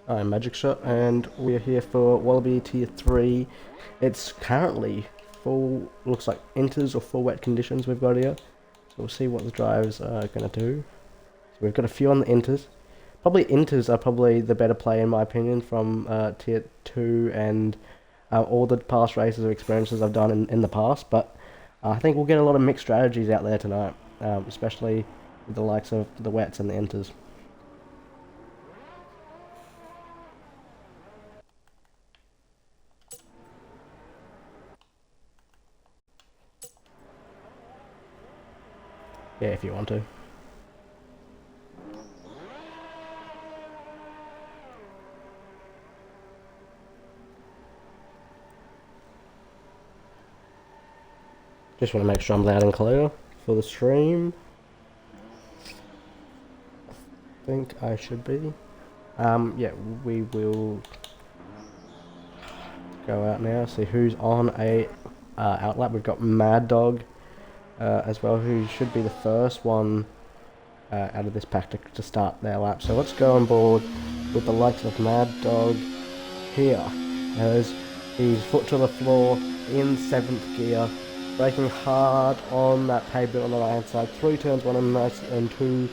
I'm Magic Shot, and we're here for Wallaby Tier 3. It's currently full, looks like inters or full wet conditions we've got here. So we'll see what the drives are going to do. So we've got a few on the inters. Probably inters are probably the better play in my opinion from Tier 2 and all the past races or experiences I've done in the past. But I think we'll get a lot of mixed strategies out there tonight, especially with the likes of the wets and the inters. Yeah, if you want to. Just want to make sure I'm loud and clear for the stream. I think I should be. Yeah, we will go out now, see who's on a outlap. We've got Mad Dog as well, who should be the first one out of this pack to start their lap. So let's go on board with the likes of Mad Dog here, as he's foot to the floor in 7th gear, braking hard on that pavement on the right hand side. 3 turns, 1 and 2.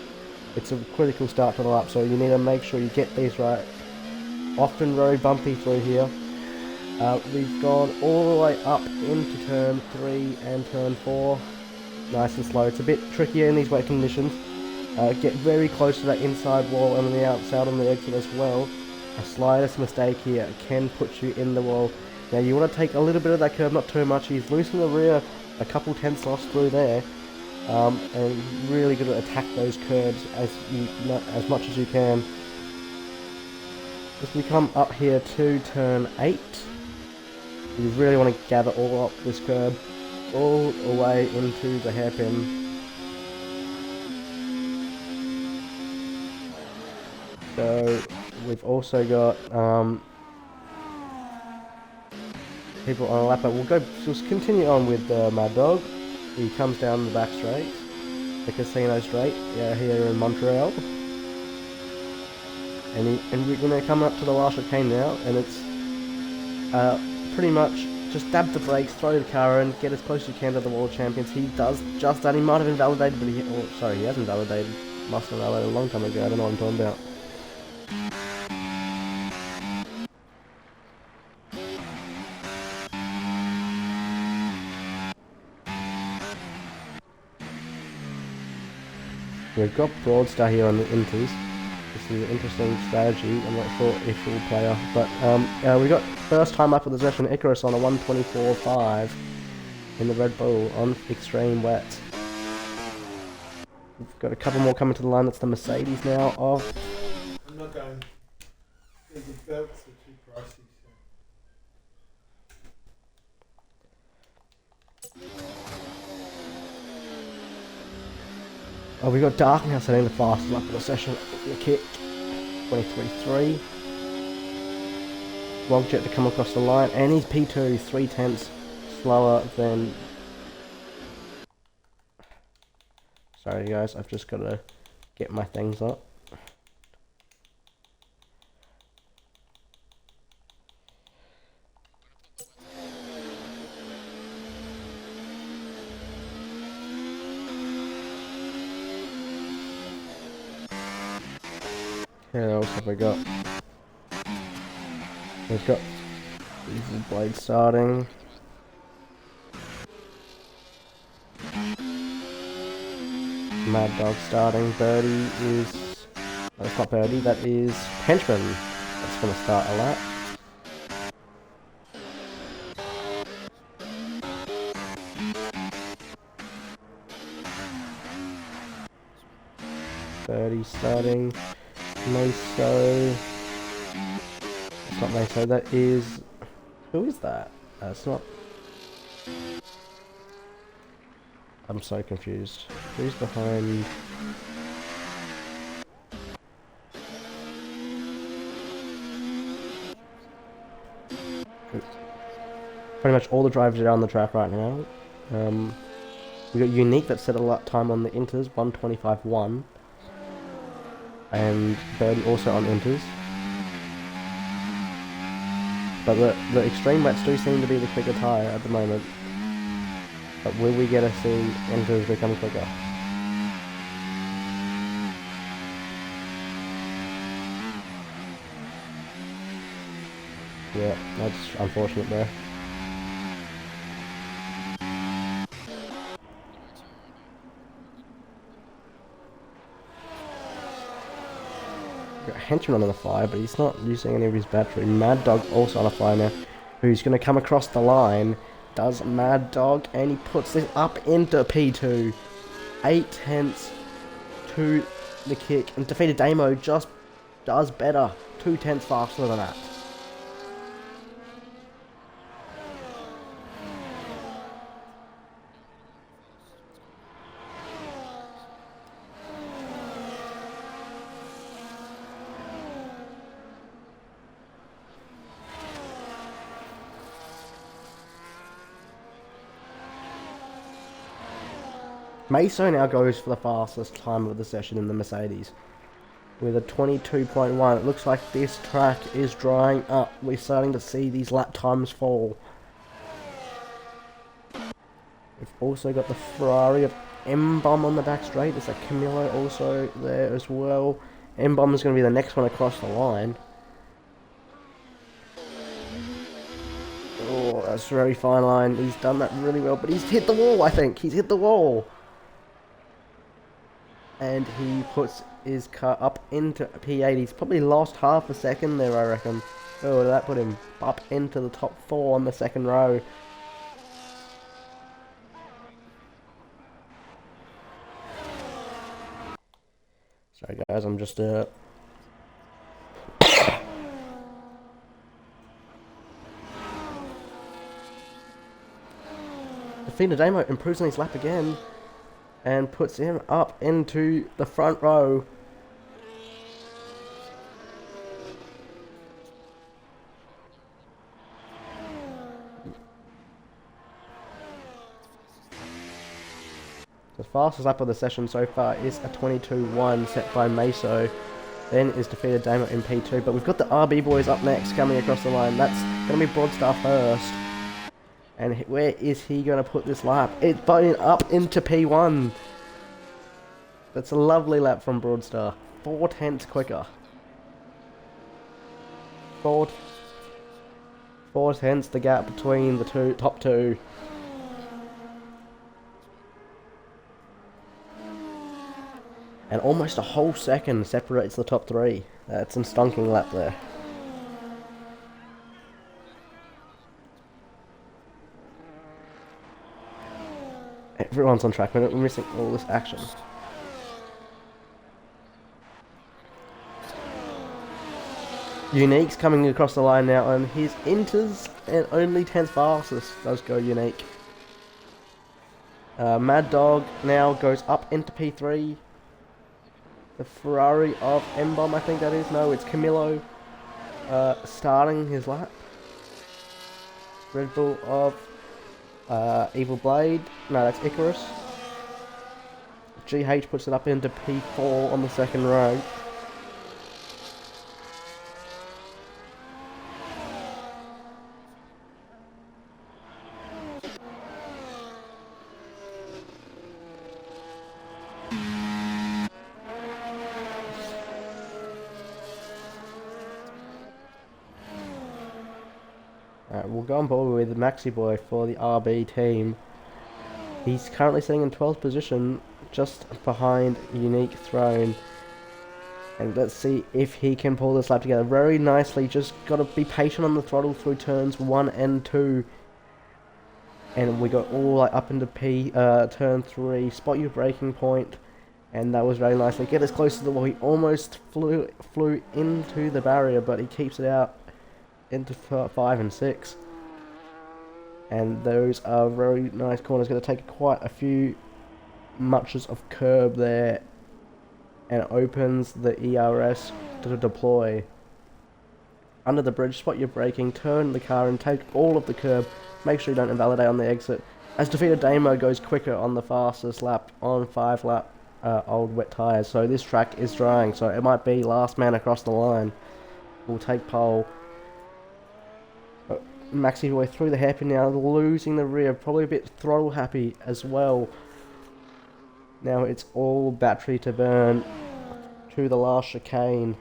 It's a critical start to the lap, so you need to make sure you get these right. Often very bumpy through here. We've gone all the way up into turn 3 and turn 4. Nice and slow. It's a bit trickier in these wet conditions. Get very close to that inside wall and on the outside on the exit as well. A slightest mistake here can put you in the wall. Now you want to take a little bit of that curve, not too much. He's loose in the rear, a couple tenths lost through there. And really good at attack those curves as much as you can. As we come up here to turn 8, you really want to gather all up this curb, all the way into the hairpin. So we've also got people on a lap, but we'll just continue on with Mad Dog. He comes down the back straight, the casino straight, here in Montreal. And we're going to come up to the last chicane now, and it's pretty much just dab the brakes, throw the car in, get as close as you can to the World Champions. He does just that. He might have invalidated, but he hasn't validated. Must have validated a long time ago. I don't know what I'm talking about. We've got Broadstar here on the inters. This is an interesting strategy. I'm not sure if it will play off, but we got first time up with the session Icarus on a 124.5 in the Red Bull on extreme wet. We've got a couple more coming to the line. That's the Mercedes now of. I'm not going. The belts are too pricey. Oh, we got Darkhouse setting the fastest lap of the session. The kick, 23.3. Wogjet to come across the line, and he's P2, 3 tenths slower than. Sorry guys, I've just got to get my things up. What else have we got? We've got Easy Blade starting. Mad Dog starting. Birdie is. No, it's not Birdie, that is Henchman. That's going to start a lap. Birdie starting. Meso. It's not Meso, that is. Who is that? It's not. I'm so confused. Who's behind? Pretty much all the drivers are on the track right now. We got Unique that set a lap time on the inters, 125.1. And Birdie also on inters. But the extreme wets do seem to be the quicker tyre at the moment. But will we get to see Enters become quicker? Yeah, that's unfortunate there. Got Henchman on the fire, but he's not using any of his battery. Mad Dog also on a fire now, who's going to come across the line. Does Mad Dog, and he puts this up into P2. 8 tenths to the kick, and Defeated Damo just does better. 2 tenths faster than that. Meso now goes for the fastest time of the session in the Mercedes with a 22.1. It looks like this track is drying up. We're starting to see these lap times fall. We've also got the Ferrari of M-Bomb on the back straight. There's a Camillo also there as well. M-Bomb is going to be the next one across the line. Oh, that's a very fine line. He's done that really well, but he's hit the wall, I think. He's hit the wall. And he puts his car up into P8. He's probably lost half a second there, I reckon. Oh, that put him up into the top 4 on the second row. Sorry guys, I'm just Defeated Damo improves on his lap again and puts him up into the front row. The fastest lap of the session so far is a 22.1 set by Meso. Then is Defeated Damo in P2, but we've got the RB boys up next coming across the line. That's going to be Broadstar first. And where is he going to put this lap? It's going up into P1. That's a lovely lap from Broadstar. 4 tenths quicker. 4 tenths the gap between the top two. And almost a whole second separates the top 3. That's some stonking lap there. Everyone's on track, we're missing all this action. Unique's coming across the line now, and his Inters and only 10th fastest does go Unique. Mad Dog now goes up into P3. The Ferrari of M-Bomb, I think that is. No, it's Camillo starting his lap. Red Bull of Evil Blade. No, that's Icarus. GH puts it up into P4 on the second row. We'll go on board with Maxi Boy for the RB team. He's currently sitting in 12th position, just behind Unique Throne. And let's see if he can pull this lap together very nicely. Just got to be patient on the throttle through turns 1 and 2. And we got all like up into turn 3. Spot your braking point. And that was very nicely. Get as close to the wall. He almost flew into the barrier, but he keeps it out into 5 and 6. And those are very nice corners. Going to take quite a few muches of curb there, and opens the ERS to deploy. Under the bridge, spot your braking, turn the car and take all of the curb. Make sure you don't invalidate on the exit. As Defeated Damo goes quicker on the fastest lap on 5 lap old wet tyres. So this track is drying, so it might be last man across the line will take pole. Maxi Boy through the hairpin now, losing the rear, probably a bit throttle happy as well. Now it's all battery to burn to the last chicane.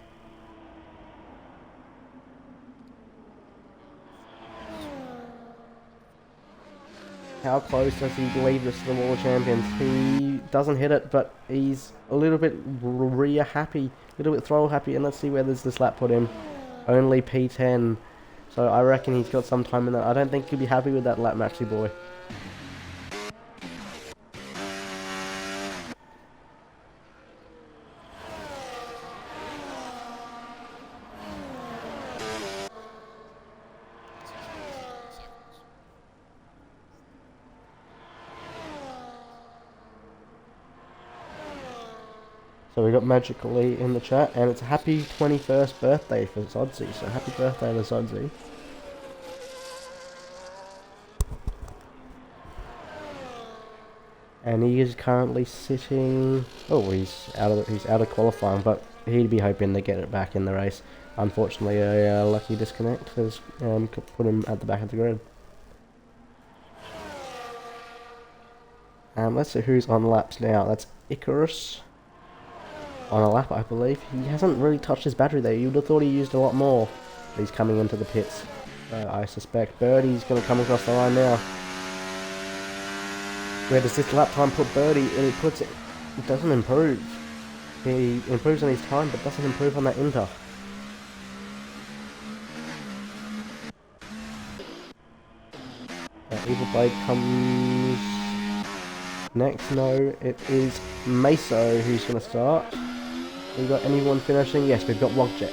How close does he leave this to the World Champions? He doesn't hit it, but he's a little bit rear happy, a little bit throttle happy, and let's see where does this lap put him. Only P10. So I reckon he's got some time in that. I don't think he'll be happy with that lap, Maxi Boy. So we got Magically in the chat, and it's a happy 21st birthday for Zodsy. So happy birthday to Zodsy. And he is currently sitting. Oh, he's out of qualifying, but he'd be hoping to get it back in the race. Unfortunately, a lucky disconnect has put him at the back of the grid. Let's see who's on laps now. That's Icarus on a lap, I believe. He hasn't really touched his battery there. You would have thought he used a lot more. He's coming into the pits. I suspect Birdie's going to come across the line now. Where does this lap time put Birdie? And he puts it. It doesn't improve. He improves on his time, but doesn't improve on that inter. Evil Blade comes next. No, it is Meso who's going to start. We got anyone finishing? Yes, we've got Wogjet.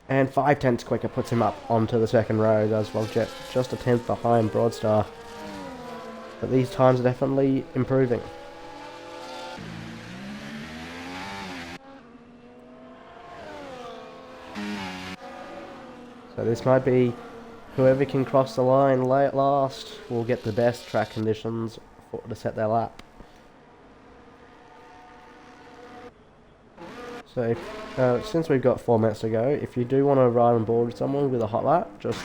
And 5/10 quicker puts him up onto the second row, does Wogjet. Just a tenth behind Broadstar. But these times are definitely improving. So this might be whoever can cross the line late last will get the best track conditions to set their lap. So since we've got 4 minutes to go, if you do want to ride on board with someone with a hot lap, just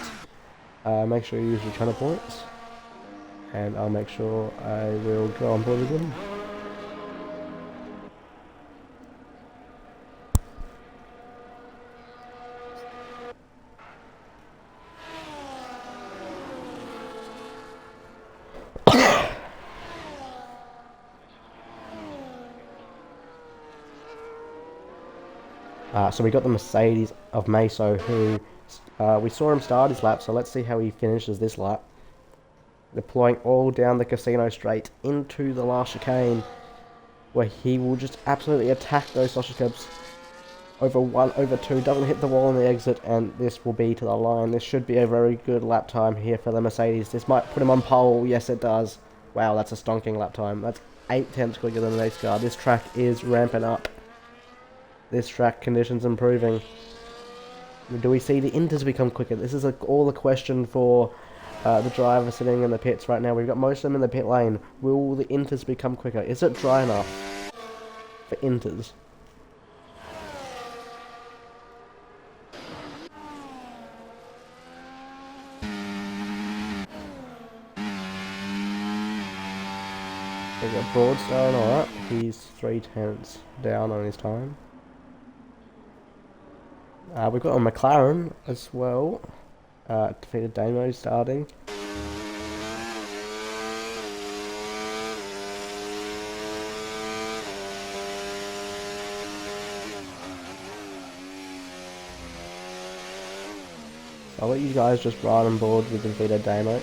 make sure you use your channel points, and I'll make sure I will go on board with them. So we got the Mercedes of Meso, who we saw him start his lap, so let's see how he finishes this lap. Deploying all down the casino straight into the last chicane, where he will just absolutely attack those sausage cups. Over 1, over 2, doesn't hit the wall on the exit, and this will be to the line. This should be a very good lap time here for the Mercedes. This might put him on pole. Yes, it does. Wow, that's a stonking lap time. That's 8/10 quicker than the next car. This track is ramping up. This track condition's improving. Do we see the inters become quicker? This is all a question for the driver sitting in the pits right now. We've got most of them in the pit lane. Will the inters become quicker? Is it dry enough for inters? We've got Broadstar and all that. He's 3/10 down on his time. We've got a McLaren as well. Defeated Damo starting. I'll let you guys just ride on board with the Vito Damo.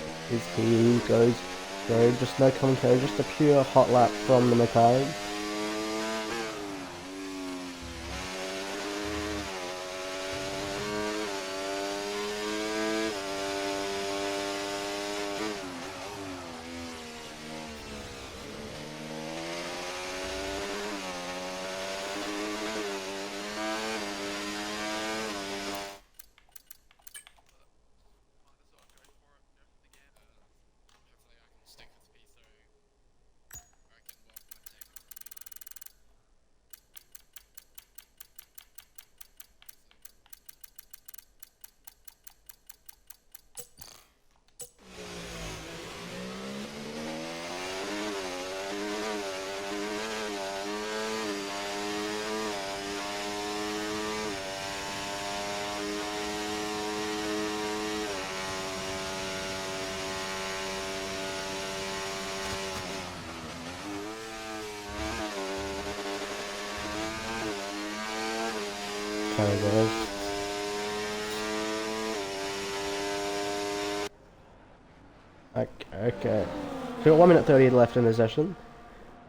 He goes through, just no commentary, just a pure hot lap from the McLaren. There he goes. Okay. We've got 1 minute 30 left in the session.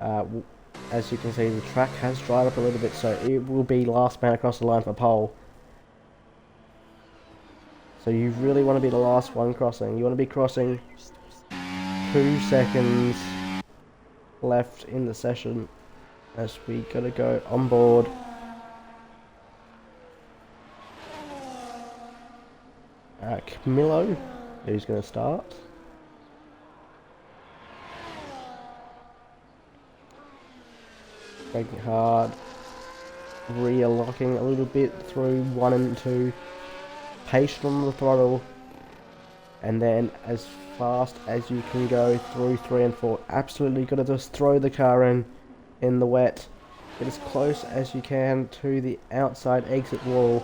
As you can see, the track has dried up a little bit, so it will be last man across the line for pole. So you really want to be the last one crossing. You want to be crossing 2 seconds left in the session as we gotta go on board. Camillo, who's gonna start. Braking hard, rear locking a little bit through 1 and 2, patient on the throttle, and then as fast as you can go through 3 and 4. Absolutely gotta just throw the car in the wet. Get as close as you can to the outside exit wall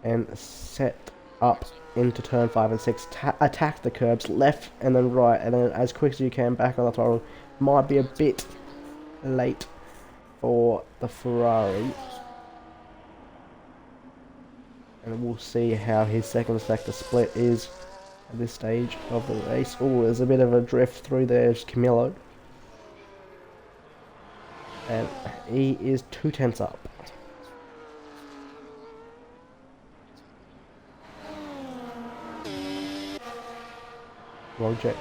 and set up into turn 5 and 6. Attack the curbs left and then right, and then as quick as you can back on the throttle. Might be a bit late for the Ferrari, and we'll see how his second sector split is at this stage of the race. Oh, there's a bit of a drift through there. There's Camillo, and he is 2/10 up. Wogjet.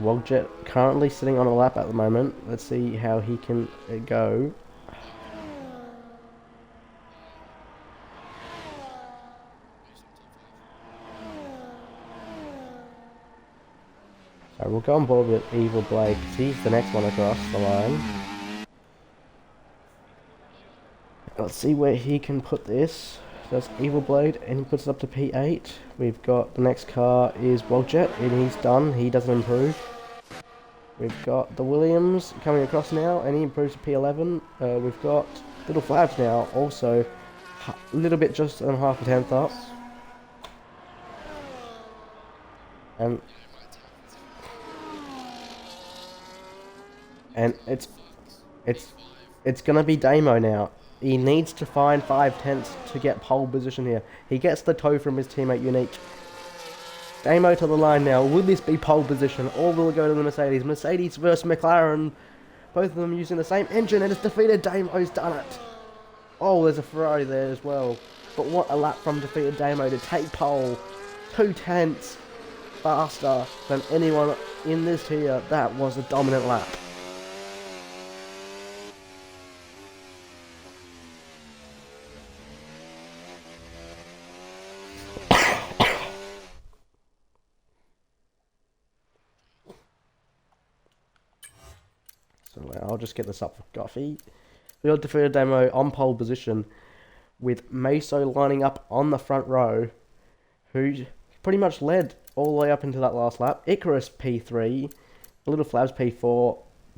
Wogjet currently sitting on a lap at the moment. Let's see how he can go. So we'll go on board with Evil Blake. He's the next one across the line. Let's see where he can put this. That's Evil Blade, and he puts it up to P8. We've got the next car is Wogjet, and he's done. He doesn't improve. We've got the Williams coming across now, and he improves to P11. We've got Little Flaps now, also a little bit just on half a tenth up. And it's gonna be Damo now. He needs to find 5/10 to get pole position here. He gets the toe from his teammate Unique. Damo to the line now. Will this be pole position, or will it go to the Mercedes? Mercedes versus McLaren. Both of them using the same engine, and it's defeated. Damo's done it. Oh, there's a Ferrari there as well. But what a lap from defeated Damo to take pole. 2/10 faster than anyone in this tier. That was a dominant lap. So I'll just get this up for Goffy. We got defeated Damo on pole position with Meso lining up on the front row, who pretty much led all the way up into that last lap. Icarus P3, Little Flabs P4,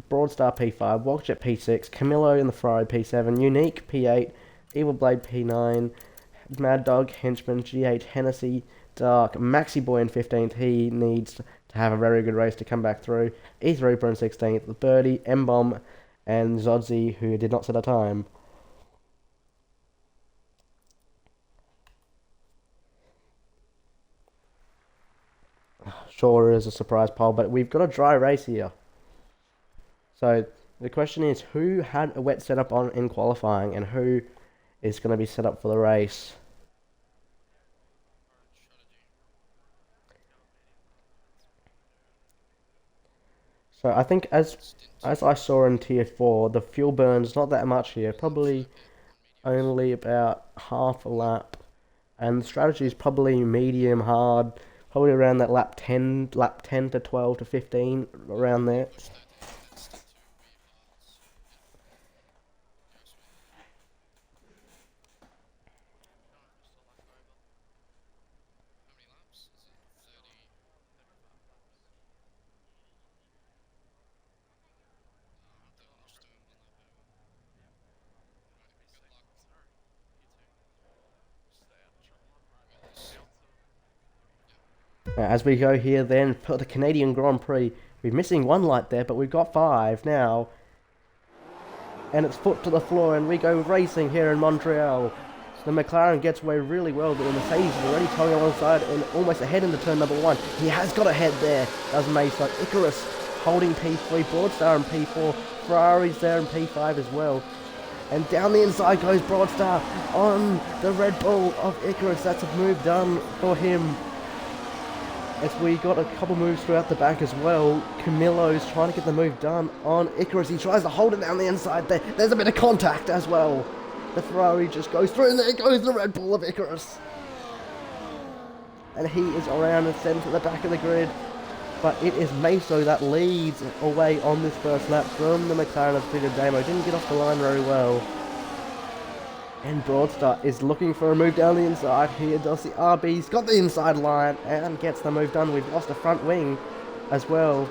Broadstar P5, Wogjet P6, Camillo in the Ferrari P7, Unique P8, Evil Blade P9, Mad Dog, Henchman, G8, Hennessy, Dark, Maxi Boy in 15th. He needs to have a very good race to come back through. E3 in 16th, Birdie, M-Bomb, and Zodzi, who did not set a time. Sure is a surprise pole, but we've got a dry race here. So the question is, who had a wet setup on in qualifying, and who is going to be set up for the race? So I think as I saw in tier 4, the fuel burn's not that much here, probably only about half a lap, and the strategy is probably medium hard, probably around that lap 10 to 12 to 15, around there. As we go here then, for the Canadian Grand Prix, We're missing one light there, but we've got 5 now. And it's foot to the floor, and we go racing here in Montreal. So the McLaren gets away really well, but the Mercedes is already towing alongside and almost ahead into turn number 1. He has got ahead there, does Mesa. Icarus holding P3, Broadstar in P4, Ferrari's there in P5 as well. And down the inside goes Broadstar on the Red Bull of Icarus. That's a move done for him. As we got a couple moves throughout the back as well. Camillo's trying to get the move done on Icarus. He tries to hold it down the inside there. There's a bit of contact as well. The Ferrari just goes through, and there goes the Red Bull of Icarus. And he is around and sent to the back of the grid. But it is Meso that leads away on this first lap from the McLaren of Peter Damo. Didn't get off the line very well. And Broadstar is looking for a move down the inside. Here does the RB. He's got the inside line and gets the move done. We've lost a front wing as well.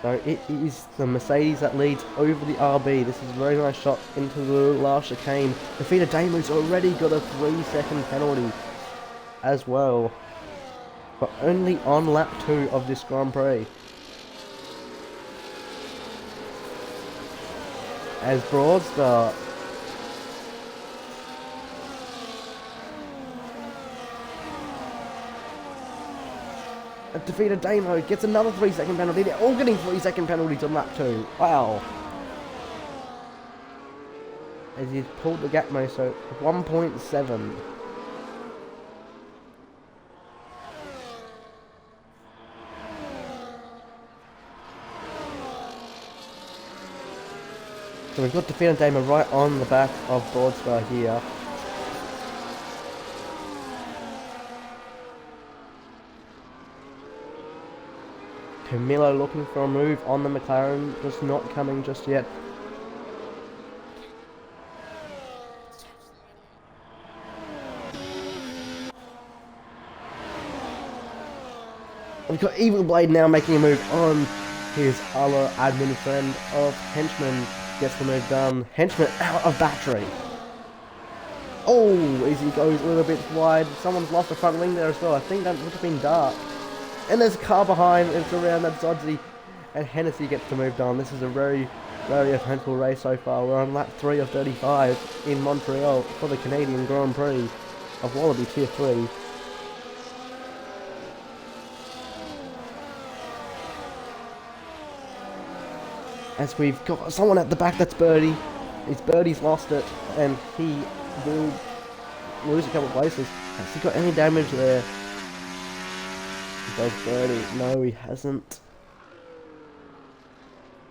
So it is the Mercedes that leads over the RB. This is a very nice shot into the last chicane. The Fida Damo's already got a 3-second penalty as well. But only on lap 2 of this Grand Prix. As Broadstar defeated Damo, gets another 3-second penalty. They're all getting 3-second penalties on lap 2. Wow. As he's pulled the gap most, so 1.7. So we've got defeated Damo right on the back of Broadstar here. Camillo looking for a move on the McLaren, just not coming just yet. We've got Evil Blade now making a move on his other admin friend of Henchman. Gets the move done. Henchman out of battery. Oh, as he goes a little bit wide. Someone's lost a front wing there as well. I think that would have been Dark. And there's a car behind, it's around, that's Zodzi. And Hennessy gets the move done. This is a very, very eventful race so far. We're on lap 3 of 35 in Montreal for the Canadian Grand Prix of Wallaby Tier 3. As we've got someone at the back, that's Birdie. Birdie's lost it, and he will lose a couple of places. Has he got any damage there? Does Birdie? No, he hasn't.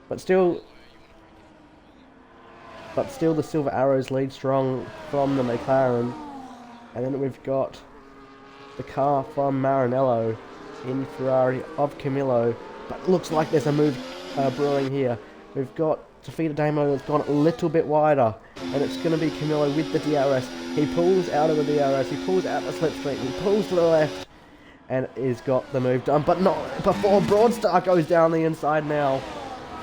But still the Silver Arrows lead strong from the McLaren. And then we've got the car from Maranello in Ferrari of Camillo. But looks like there's a move brewing here. We've got Tafita Damo that's gone a little bit wider. And it's going to be Camillo with the DRS. He pulls out of the DRS. He pulls out the slipstream. He pulls to the left. And is got the move done, but not before Broadstar goes down the inside now.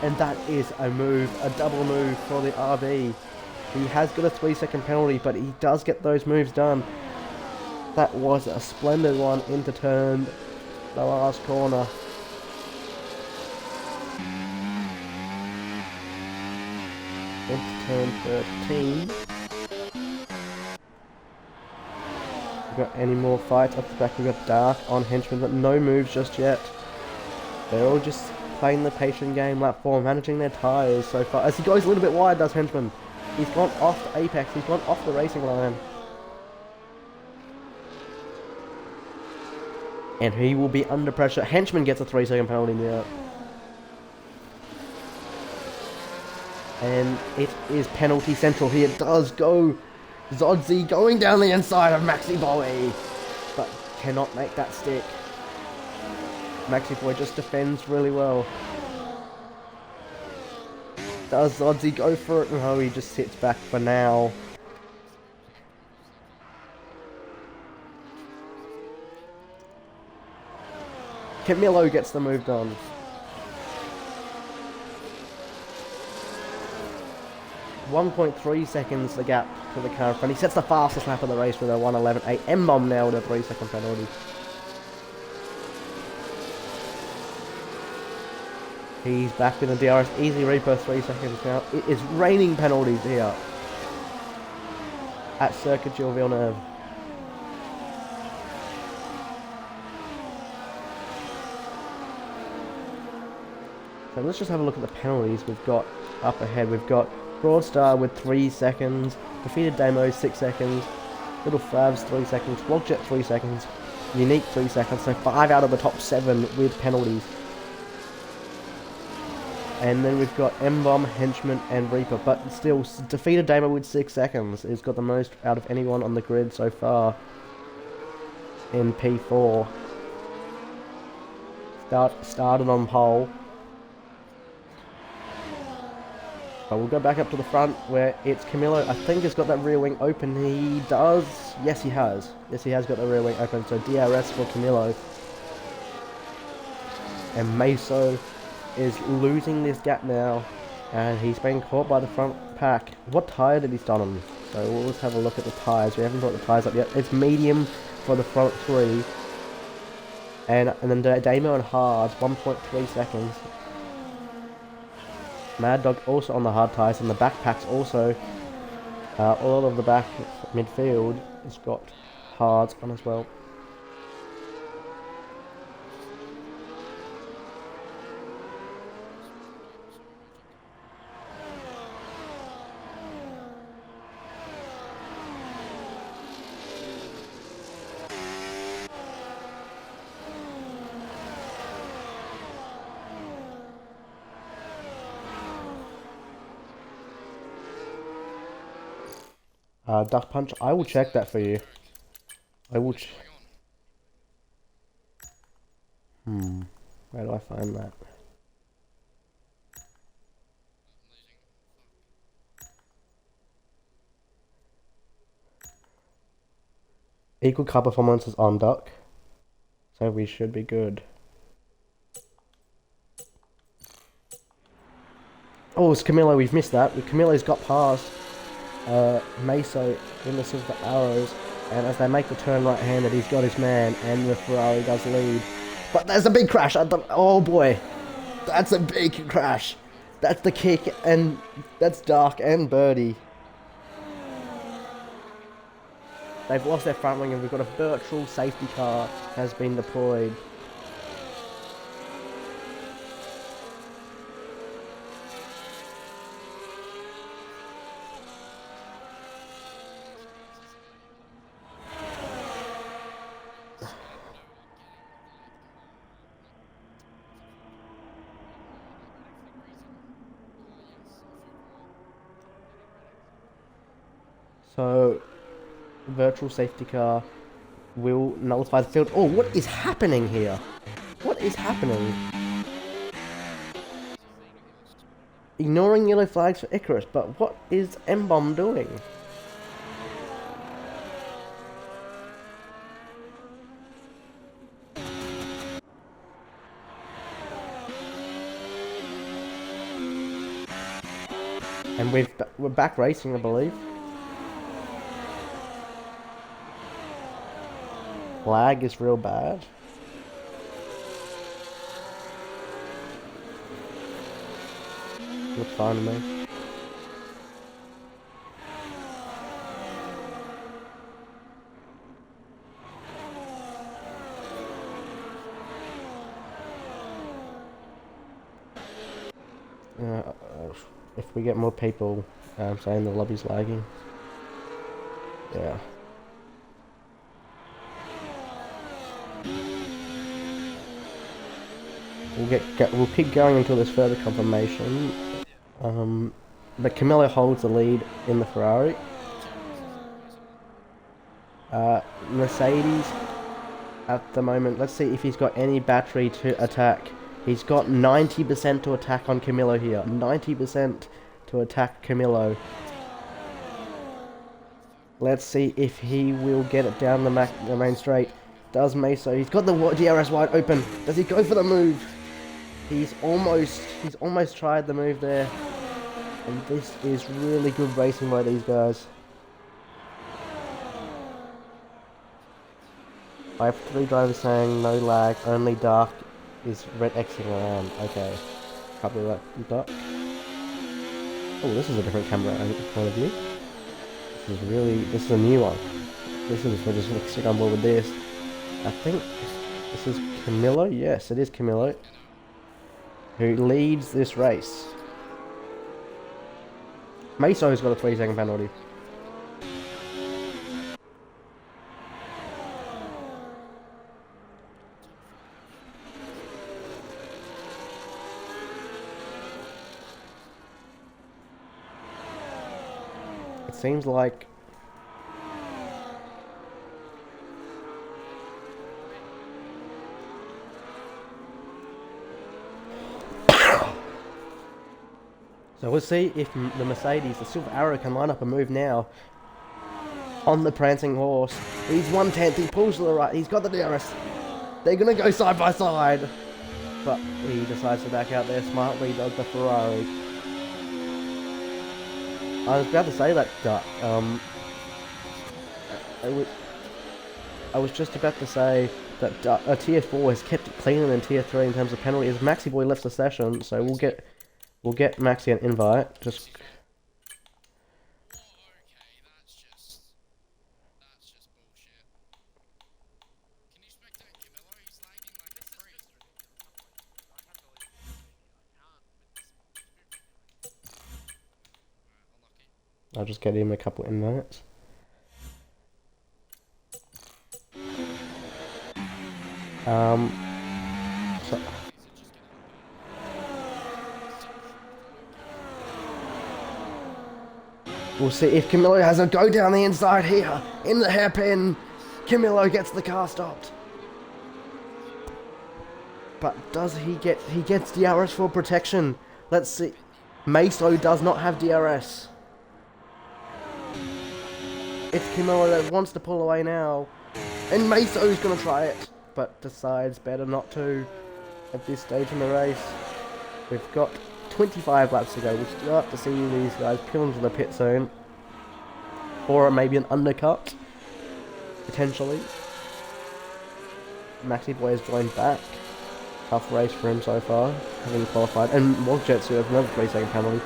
And that is a move, a double move for the RB. He has got a 3-second penalty, but he does get those moves done. That was a splendid one into turn, the last corner. Into turn 13. Got any more fights up the back? We've got Dark on Henchman, but no moves just yet. They're all just playing the patient game, lap 4, managing their tyres so far. As he goes a little bit wide, does Henchman. He's gone off the apex, he's gone off the racing line. And he will be under pressure. Henchman gets a 3-second penalty now. And it is penalty central here. It does go. Zodzi going down the inside of Maxi Boy, but cannot make that stick. Maxi Boy just defends really well. Does Zodzi go for it? No, he just sits back for now. Camillo gets the move done. 1.3 seconds the gap to the car in front. He sets the fastest lap of the race with a 1:11.8. M-Bomb now with a 3-second penalty. He's back in the DRS. Easy Reaper, 3 seconds now. It is raining penalties here at Circuit Gilles Villeneuve. So let's just have a look at the penalties we've got up ahead. We've got Broadstar with 3 seconds, Defeated Damo 6 seconds, Little Fravs 3 seconds, Vlogjet 3 seconds, Unique 3 seconds, so 5 out of the top 7 with penalties. And then we've got M-Bomb, Henchman and Reaper, but still, Defeated Damo with 6 seconds has got the most out of anyone on the grid so far in P4. Started on pole. But we'll go back up to the front where it's Camillo. I think has got that rear wing open. He does. Yes, he has. Yes, he has got the rear wing open. So DRS for Camillo. And Meso is losing this gap now. And he's been caught by the front pack. What tyre did he start on? So we'll just have a look at the tyres. We haven't brought the tyres up yet. It's medium for the front 3. And then Damo and Hards, 1.3 seconds. Mad Dog also on the hard tyres, and the backpacks also, all of the back midfield has got hards on as well. Duck Punch, I will check that for you. I will where do I find that? Equal car performance is on Duck, so we should be good. Oh, it's Camillo, we've missed that. Camillo's got past Meso in the Silver Arrows, and as they make the turn right-handed, he's got his man, and the Ferrari does lead. But there's a big crash at the... Oh boy, that's a big crash. That's the kick, and that's Dark and Birdie. They've lost their front wing, and we've got a virtual safety car has been deployed. So, virtual safety car will nullify the field. Oh, what is happening here? What is happening? Ignoring yellow flags for Icarus, but what is M-Bomb doing? And we're back racing, I believe. Lag is real bad. Looks fine to me. If we get more people saying the lobby's lagging. Yeah. We'll keep going until there's further confirmation. But Camillo holds the lead in the Ferrari. Mercedes at the moment. Let's see if he's got any battery to attack. He's got 90% to attack on Camillo here. 90% to attack Camillo. Let's see if he will get it down the main straight. Does Meso? He's got the DRS wide open. Does he go for the move? He's almost tried the move there. And this is really good racing by these guys. I have 3 drivers saying no lag, only dark is red Xing around. Okay. Probably that dark. Oh, this is a different camera point of view. This is a new one. We're just gonna stick on board with this. I think this is Camillo. Yes, it is Camillo, who leads this race. Meso's got a 3-second penalty. It seems like so we'll see if the Mercedes, the Silver Arrow, can line up a move now on the prancing horse. He's 1/10, he pulls to the right, he's got the DRS. They're going to go side by side. But he decides to back out there smartly, does the Ferrari. I was about to say that, I was just about to say that Tier 4 has kept it cleaner than Tier 3 in terms of penalties. Maxi Boy left the session, so we'll get Maxi an invite. Just I'll just get him a couple invites. So we'll see if Camillo has a go down the inside here in the hairpin. Camillo gets the car stopped. But does he gets DRS for protection. Let's see. Meso does not have DRS. It's Camillo that wants to pull away now. And Meso's gonna try it, but decides better not to at this stage in the race. We've got 25 laps to go. We'll start to see these guys peel into the pit soon. Or maybe an undercut, potentially. Maxi Boy has joined back. Tough race for him so far, having qualified. And Wogjetsu has another 3-second penalty.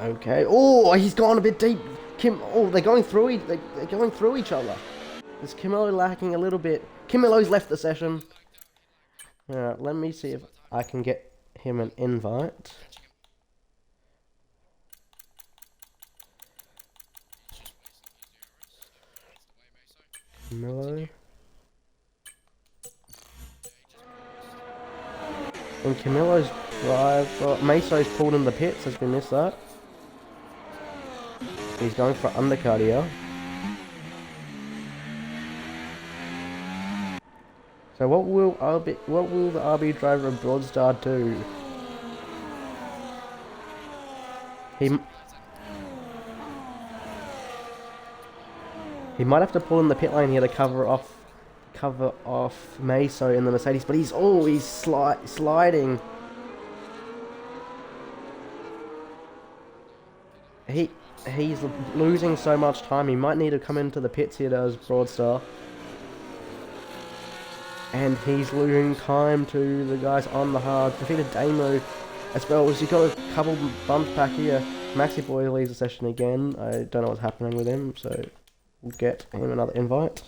Okay. Oh, he's gone a bit deep. They're going through. They're going through each other. Is Camillo lacking a little bit? Camillo's left the session. Alright, let me see if I can get him an invite. Camillo. And Camillo's drive. Meso's pulled in the pits, as we missed that. He's going for undercut here. So what will the RB driver of Broadstar do? He might have to pull in the pit lane here to cover off Meso in the Mercedes, but he's sliding. He's losing so much time. He might need to come into the pits here as Broadstar. And he's losing time to the guys on the hard. Defeated Damo as well. As he got a couple bumps back here. Maxi Boy leaves the session again. I don't know what's happening with him, so we'll get him another invite.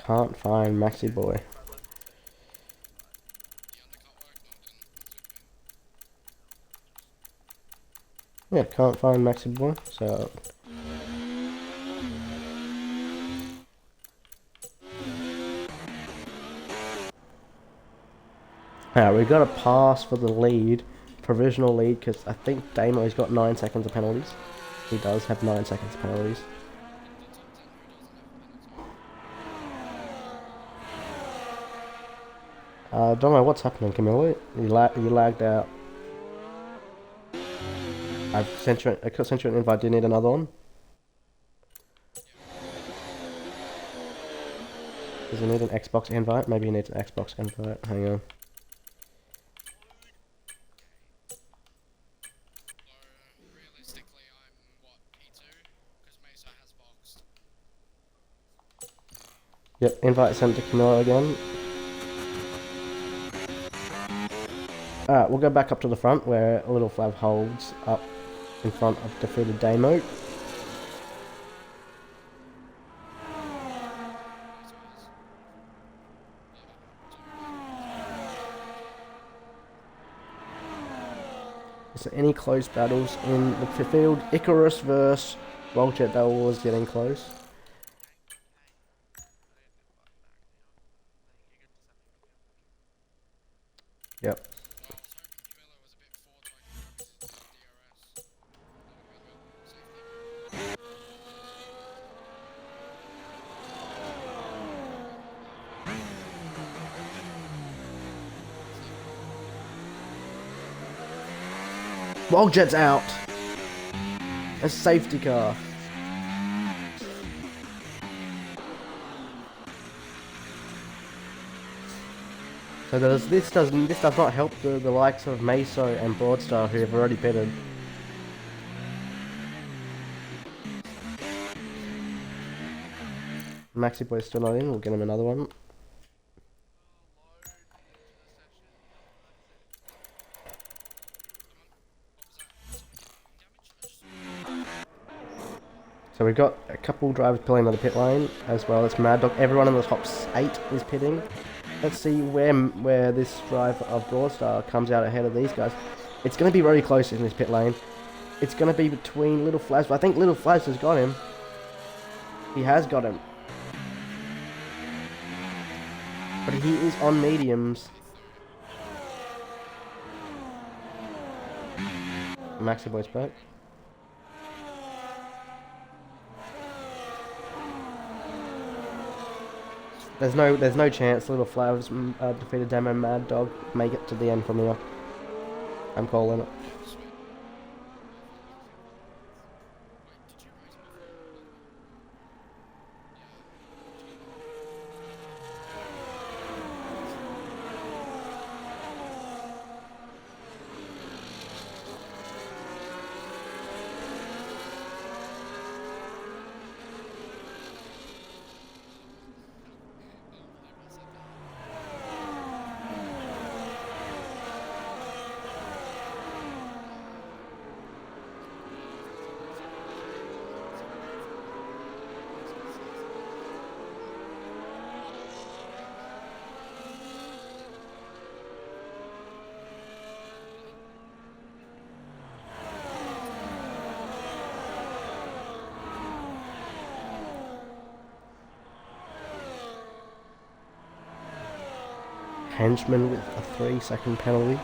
Can't find Maxi Boy. Yeah, can't find Maxi Boy, so... Alright, we got a pass for the lead, provisional lead, because I think Damo's got 9 seconds of penalties. He does have 9 seconds of penalties. Don't know what's happening, Camilla. You lagged out. I sent you an invite. Do you need another one? Does he need an Xbox invite? Maybe he needs an Xbox invite. Hang on. Yep, invite sent to Camilla again. Alright, we'll go back up to the front where Little Flav holds up in front of defeated Damo. Is there any close battles in the field? Icarus versus Rolljet, that was getting close. Yep. Rolljet's out. A safety car. So this does not help the likes of Meso and Broadstar who have already pitted. Maxi Boy's still not in, we'll get him another one. So we've got a couple drivers pulling on the pit lane, as well as Mad Dog. Everyone in the top 8 is pitting. Let's see where this driver of Broadstar comes out ahead of these guys. It's going to be very close in this pit lane. It's going to be between Little Flash, but I think Little Flash has got him. He has got him. But he is on mediums. Maxi Boy's back. There's no chance Little Flav's defeated Demo Mad Dog make it to the end from here. I'm calling it. Henchman with a 3-second penalty.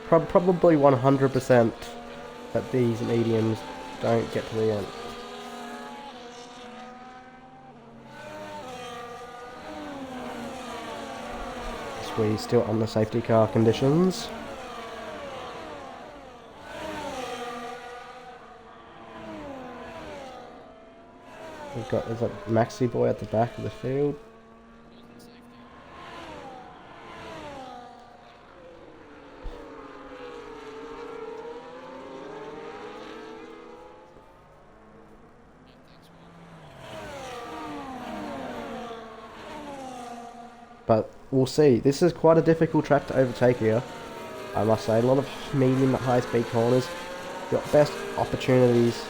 Probably 100% that these mediums don't get to the end. So we're still on the safety car conditions. There's a Maxi Boy at the back of the field. But we'll see. This is quite a difficult track to overtake here, I must say. A lot of medium to high speed corners. Got best opportunities.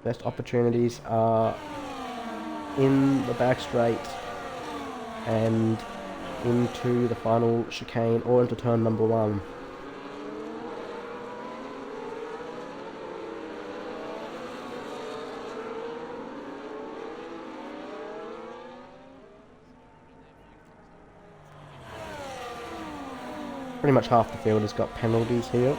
Best opportunities are in the back straight and into the final chicane or into turn number 1. Pretty much half the field has got penalties here.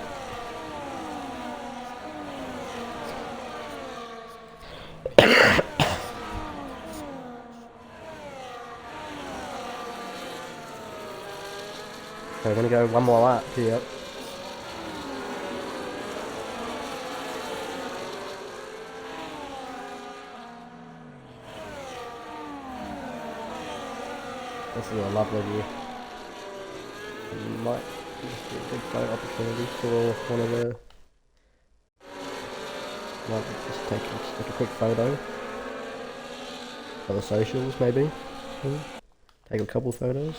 So we're going to go one more lap here. This is a lovely view. Might just be a big photo opportunity for one of the... Might just take a quick photo for the socials, maybe. Take a couple photos.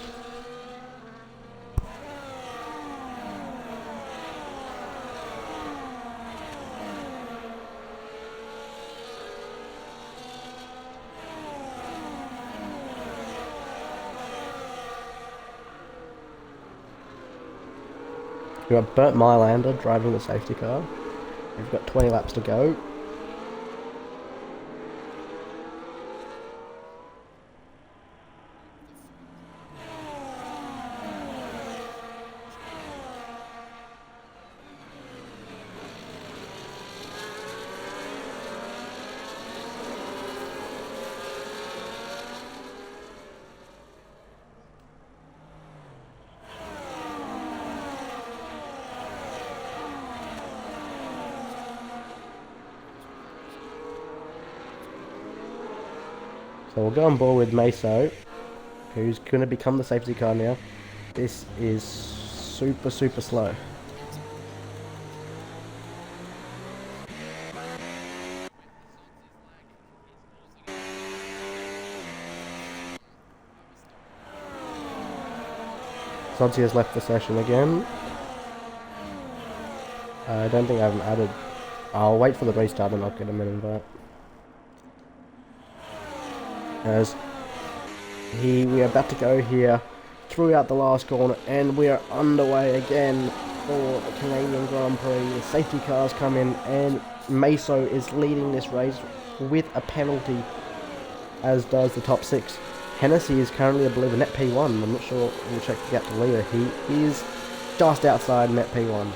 We've got Bert Mylander driving the safety car. We've got 20 laps to go. So we'll go on board with Meso, who's going to become the safety car now. This is super slow. Sodzi has left the session again. I don't think I haven't added... I'll wait for the restart and I'll get him an invite. As we are about to go here throughout the last corner, and we are underway again for the Canadian Grand Prix. The safety cars come in, and Meso is leading this race with a penalty, as does the top 6. Hennessy is currently, I believe, a net P1. I'm not sure. We'll check the gap to leader. He is just outside net P1.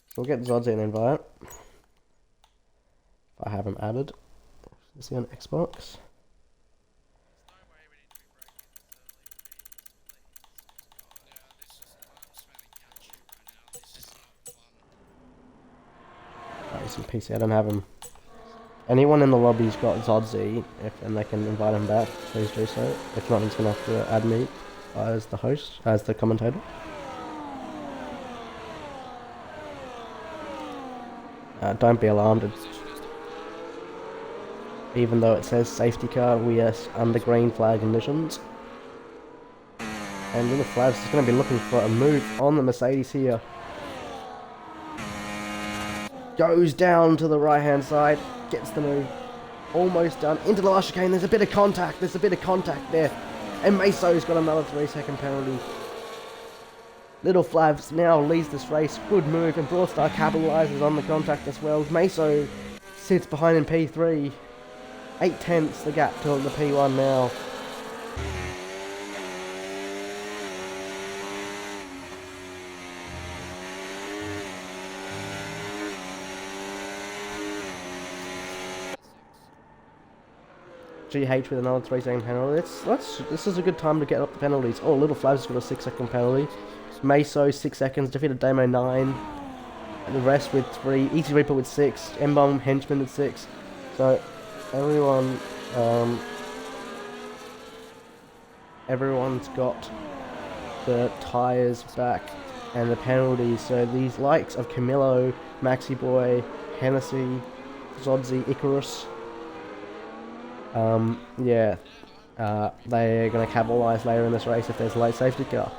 So we'll get Zodzi an invite. If I haven't added. Is he on Xbox? Oh, he's on PC. I don't have him. Anyone in the lobby's got Zodzi, and they can invite him back, please do so. If not, he's going to have to add me as the host, as the commentator. Don't be alarmed. Even though it says safety car, we are under green flag conditions. And Little Flavs is going to be looking for a move on the Mercedes here. Goes down to the right hand side, gets the move. Almost done. Into the last chicane, there's a bit of contact there. And Meso's got another 3-second penalty. Little Flavs now leads this race. Good move, and Broadstar capitalises on the contact as well. Meso sits behind in P3. 8/10 the gap to the P1 now. GH with another 3-second penalty. This is a good time to get up the penalties. Oh, Little Flav's got a 6-second penalty. Meso 6 seconds, defeated Damo 9. And the rest with 3. Easy Reaper with 6. M-Bomb Henchman with 6. So everyone's got the tyres back and the penalties. So these likes of Camillo, Maxi Boy, Hennessy, Zodzi, Icarus, Yeah, they're going to capitalise later in this race if there's a late safety car.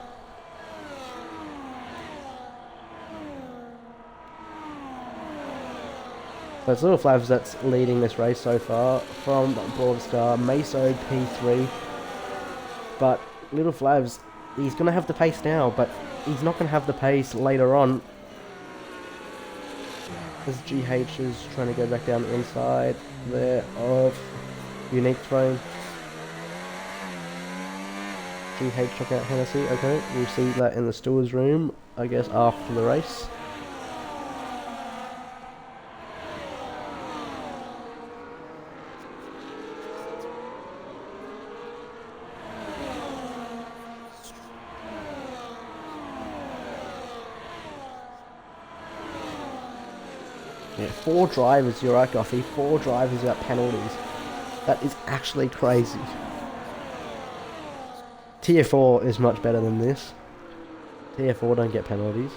So it's Little Flavs that's leading this race so far from Broadstar, Meso P3. But Little Flavs, he's going to have the pace now, but he's not going to have the pace later on. As GH is trying to go back down the inside there of Unique Throne. GH took out Hennessy, okay, we'll see that in the steward's room, I guess, after the race. Yeah, 4 drivers, you're right, Goffy, 4 drivers without penalties. That is actually crazy. Tier 4 is much better than this. Tier 4 don't get penalties.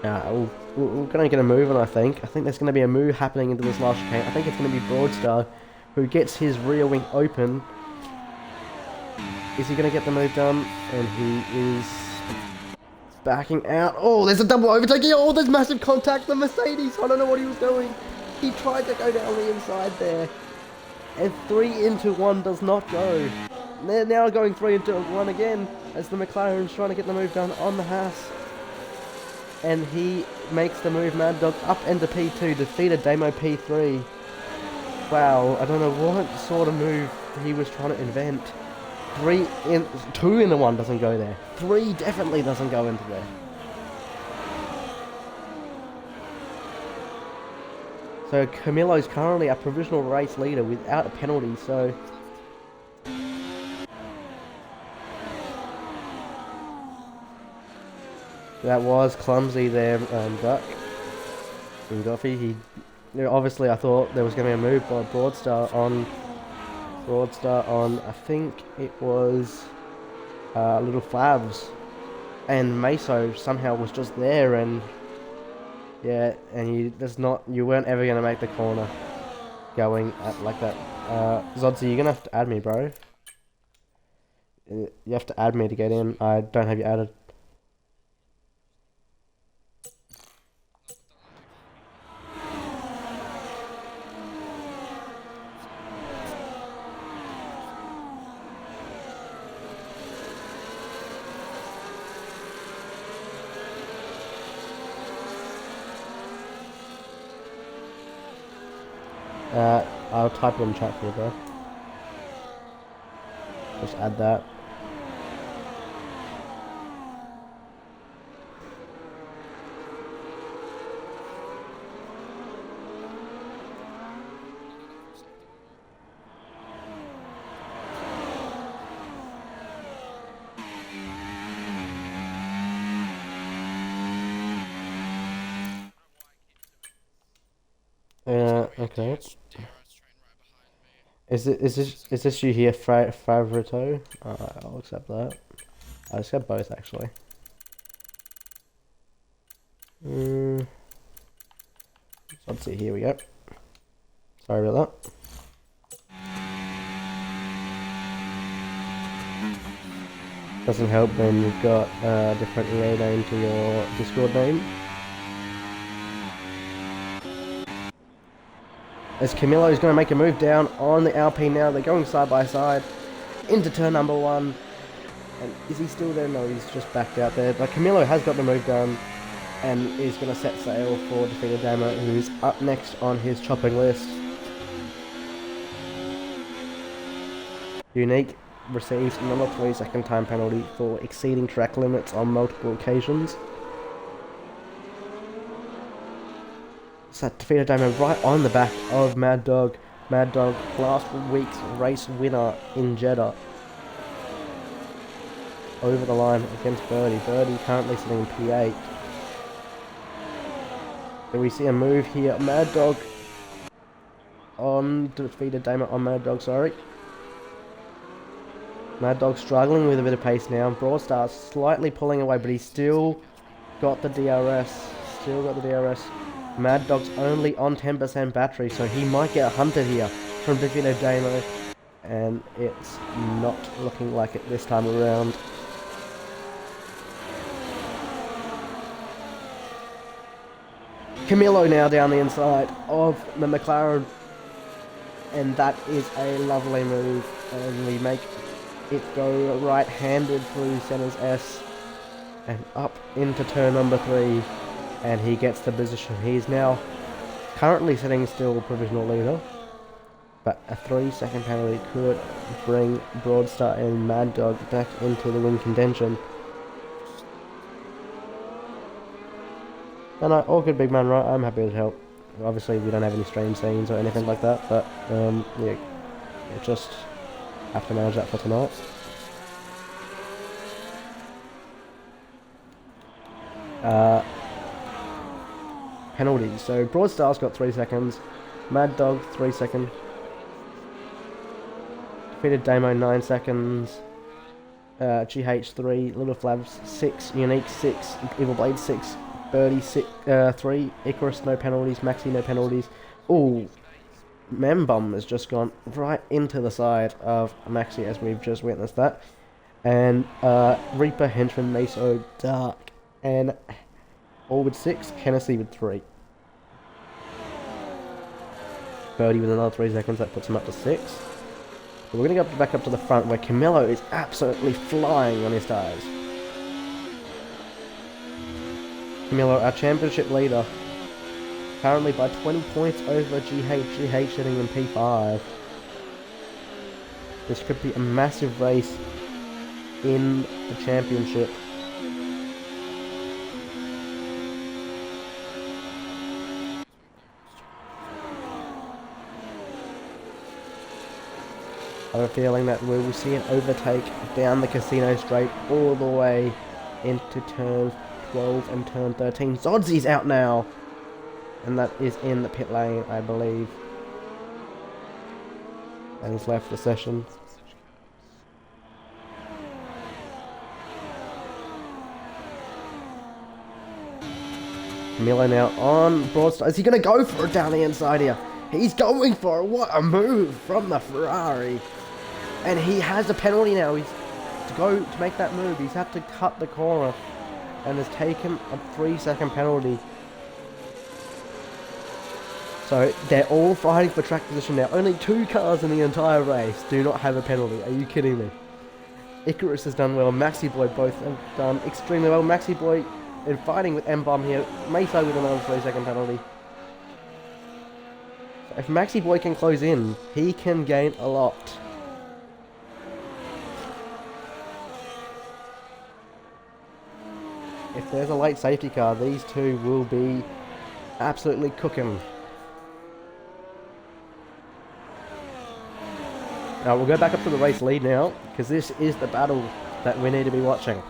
We're going to get a move on, I think. I think there's going to be a move happening into this last chicane. I think it's going to be Broadstar who gets his rear wing open. Is he going to get the move done? And he is backing out. Oh, there's a double overtaking. Oh, there's massive contact. The Mercedes. I don't know what he was doing. He tried to go down the inside there. And 3 into 1 does not go. They're now going 3 into 1 again as the McLaren's trying to get the move done on the Haas. And he makes the move, Mad Dog, up into P2, defeated Damo P3. Wow, I don't know what sort of move he was trying to invent. 2 into 1 doesn't go there. 3 definitely doesn't go into there. So Camilo's currently a provisional race leader without a penalty, so... That was clumsy there, Duck. And Goffy, obviously I thought there was going to be a move by Broadstar on, I think it was Little Flavs. And Meso somehow was just there, and yeah, and you weren't ever going to make the corner going like that. Zodsy, you're going to have to add me, bro. You have to add me to get in. I don't have you added. I'll type it in chat for you, bro. Just add that. Okay. Is this you here, Favorito? I'll accept that. I'll accept both actually. Let's see. Here we go. Sorry about that. Doesn't help when you've got a different EA name to your Discord name. As Camilo is going to make a move down on the Alpine now. They're going side by side into turn number 1. And is he still there? No, he's just backed out there. But Camilo has got the move done and is going to set sail for defeated Damo, who's up next on his chopping list. Unique receives another 3-second time penalty for exceeding track limits on multiple occasions. So defeated Damo right on the back of Mad Dog. Mad Dog, last week's race winner in Jeddah. Over the line against Birdie. Birdie currently sitting in P8. Do we see a move here? Mad Dog on defeated Damo on Mad Dog, sorry. Mad Dog struggling with a bit of pace now. Broadstar slightly pulling away, but he's still got the DRS. Still got the DRS. Mad Dog's only on 10% battery, so he might get hunted here from defeated Damo. And it's not looking like it this time around. Camilo now down the inside of the McLaren. And that is a lovely move. And we make it go right-handed through center's S. And up into turn number 3. And he gets the position. He's now currently sitting still provisional leader. But a 3-second penalty could bring Broadstar and Mad Dog back into the win contention. And all good, big man, right? I'm happy to help. Obviously, we don't have any stream scenes or anything like that, but yeah, we'll just have to manage that for tonight. Penalties. So Broadstar's got 3 seconds. Mad Dog 3 seconds. Defeated Damo 9 seconds. GH 3. Little Flavs 6. Unique 6. Evil Blade 6. Birdie 3. Icarus no penalties. Maxi no penalties. Ooh. Membum has just gone right into the side of Maxi as we've just witnessed that. And Reaper, Henchman, Meso, Dark, and all with 6. Hennessy with 3. Birdie with another 3 seconds. That puts him up to 6. So we're going to go back up to the front where Camilo is absolutely flying on his tires. Camilo, our championship leader, currently by 20 points over GH sitting in P5. This could be a massive race in the championship. I have a feeling that we will see an overtake down the casino straight all the way into turn 12 and turn 13. Zodzy's out now! And that is in the pit lane, I believe. And he's left the session. Camilo now on Broadstar. Is he going to go for it down the inside here? He's going for it. What a move from the Ferrari. And he has a penalty now. He's to make that move. He's had to cut the corner and has taken a 3-second penalty. So they're all fighting for track position now. Only 2 cars in the entire race do not have a penalty. Are you kidding me? Icarus has done well. Maxi Boy both have done extremely well. Maxi Boy in fighting with M-Bomb here. Meso with another 3-second penalty. So if Maxi Boy can close in, he can gain a lot. If there's a late safety car, these two will be absolutely cooking. Now we'll go back up to the race lead now, because this is the battle that we need to be watching.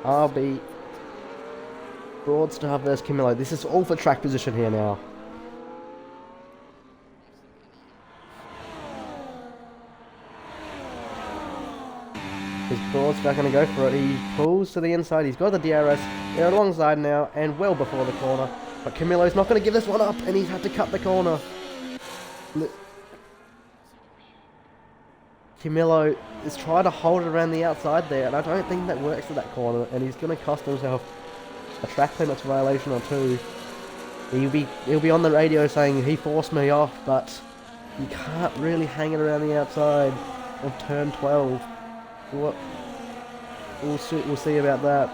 RB Broadstar versus Camilo. This is all for track position here now. Is Broadstar going to go for it? He pulls to the inside. He's got the DRS. They're alongside now and well before the corner. But Camilo's not going to give this one up, and he's had to cut the corner. Camilo is trying to hold it around the outside there, and I don't think that works for that corner, and he's going to cost himself a track limits violation or 2. He'll be on the radio saying he forced me off, but you can't really hang it around the outside of turn 12. What? We'll see about that.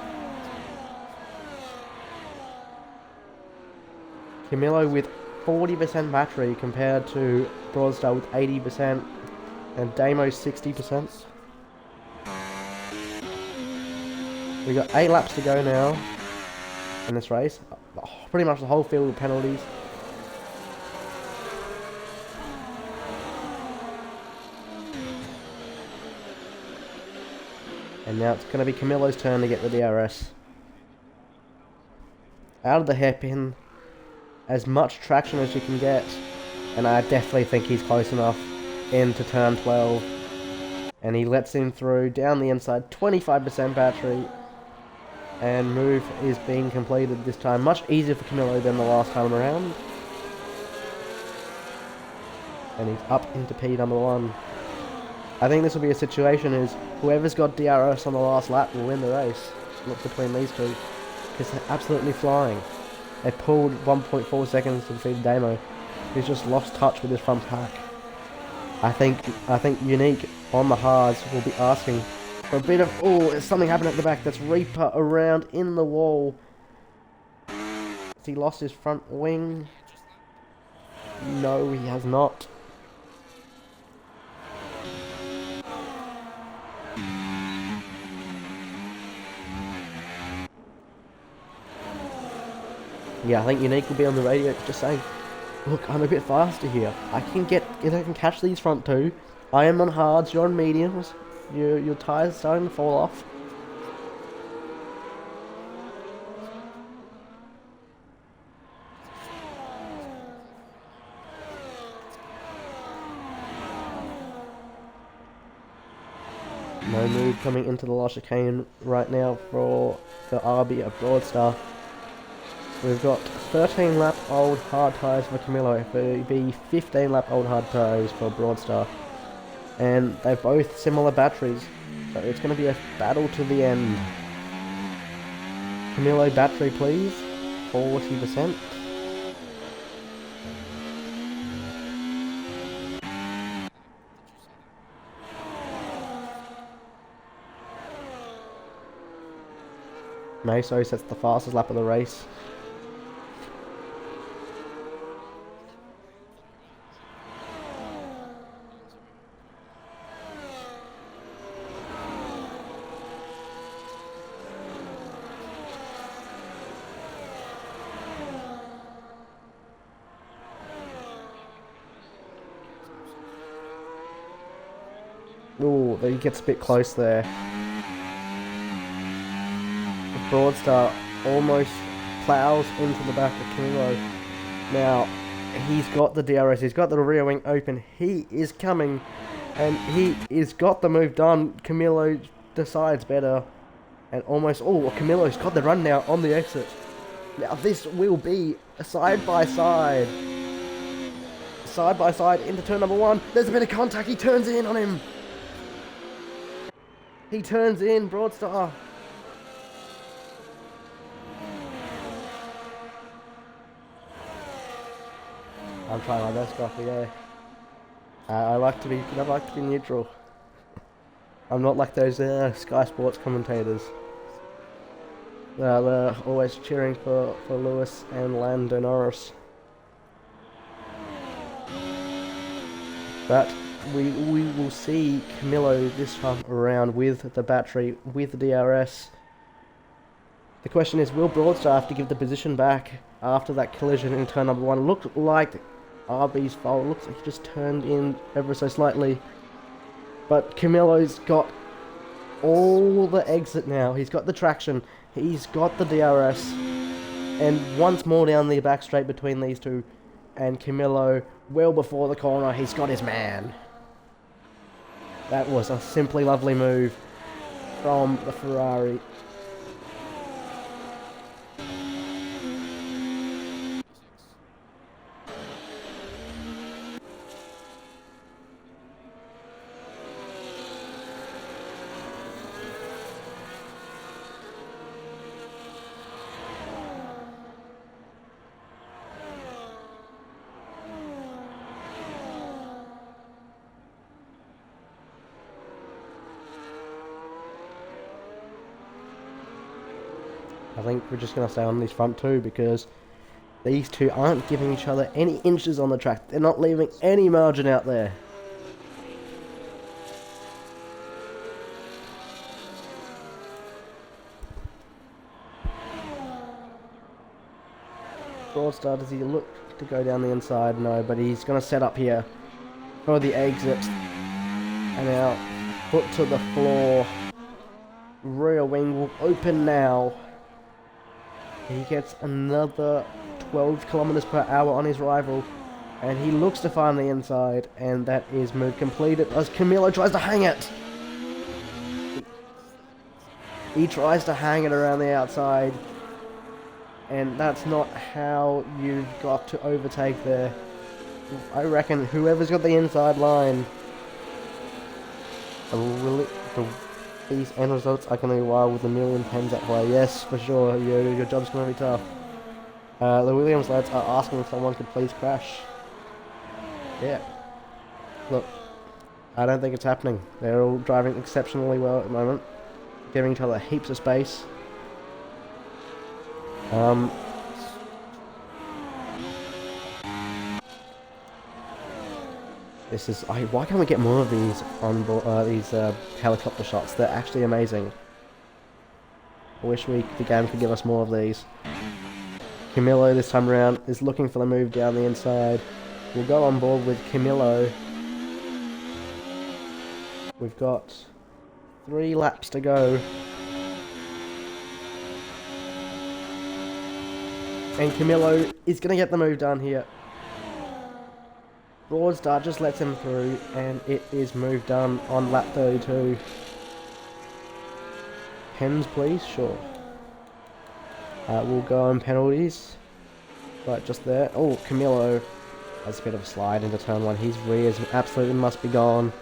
Camilo with 40% battery compared to Broadstar with 80%. And Damo 60%. We got 8 laps to go now in this race. Pretty much the whole field of penalties. And now it's going to be Camilo's turn to get the DRS. Out of the hairpin. As much traction as you can get. And I definitely think he's close enough into turn 12, and he lets him through down the inside. 25% battery, And move is being completed this time. Much easier for Camillo than the last time around. And he's up into P number 1. I think this will be a situation is whoever's got DRS on the last lap will win the race. Look between these two. Because they're absolutely flying. They pulled 1.4 seconds to defeat Damo. He's just lost touch with his front pack. I think Unique on the hards will be asking for a bit of... Oh, there's something happening at the back. That's Reaper around in the wall. Has he lost his front wing? No, he has not. Yeah, I think Unique will be on the radio just saying, look, I'm a bit faster here. I can catch these front two. I am on hards, you're on mediums. Your tyres are starting to fall off. No move coming into the last chicane right now for the RB of Broadstar. We've got 13 lap old hard tyres for Camillo, it'll be 15 lap old hard tyres for Broadstar. And they're both similar batteries, so it's going to be a battle to the end. Camillo battery please, 40%. Meso sets the fastest lap of the race. Ooh, he gets a bit close there. Broadstar almost plows into the back of Camillo. Now, he's got the DRS, he's got the rear wing open, he is coming, and he is got the move done. Camillo decides better, and almost, oh, Camillo's got the run now on the exit. Now this will be a side-by-side into turn number 1. There's a bit of contact, he turns in on him. He turns in, Broadstar. I'm trying my best, Coffee, yeah. I like to be neutral. I'm not like those Sky Sports commentators. They're always cheering for Lewis and Lando Norris. But we will see Camillo this time around with the battery, with the DRS. The question is, will Broadstar have to give the position back after that collision in turn number 1? It looked like RB's fault. It looks like he just turned in ever so slightly. But Camillo's got all the exit now. He's got the traction. He's got the DRS. And once more down the back straight between these two. And Camillo, well before the corner, he's got his man. That was a simply lovely move from the Ferrari. I think we're just going to stay on these front two because these two aren't giving each other any inches on the track. They're not leaving any margin out there. Broadstar, does he look to go down the inside? No, but he's going to set up here for the exit. And now, foot to the floor. Rear wing will open now. He gets another 12 kilometers per hour on his rival, and he looks to find the inside, and that is move completed as Camillo tries to hang it. He tries to hang it around the outside, and that's not how you've got to overtake there. I reckon whoever's got the inside line, these end results are going to be wild with a million pens at play. Yes, for sure, your job's going to be tough. The Williams lads are asking if someone could please crash. Yeah. Look, I don't think it's happening. They're all driving exceptionally well at the moment, giving each other heaps of space. This is why can't we get more of these on board, these helicopter shots? They're actually amazing. I wish the game could give us more of these. Camillo this time around is looking for the move down the inside. We'll go on board with Camillo. We've got 3 laps to go. And Camillo is going to get the move done here. Broadstar just lets him through, and it is move done on lap 32. Pens, please? Sure. We'll go on penalties. Right, just there. Oh, Camillo has a bit of a slide into turn 1. His rears absolutely must be gone.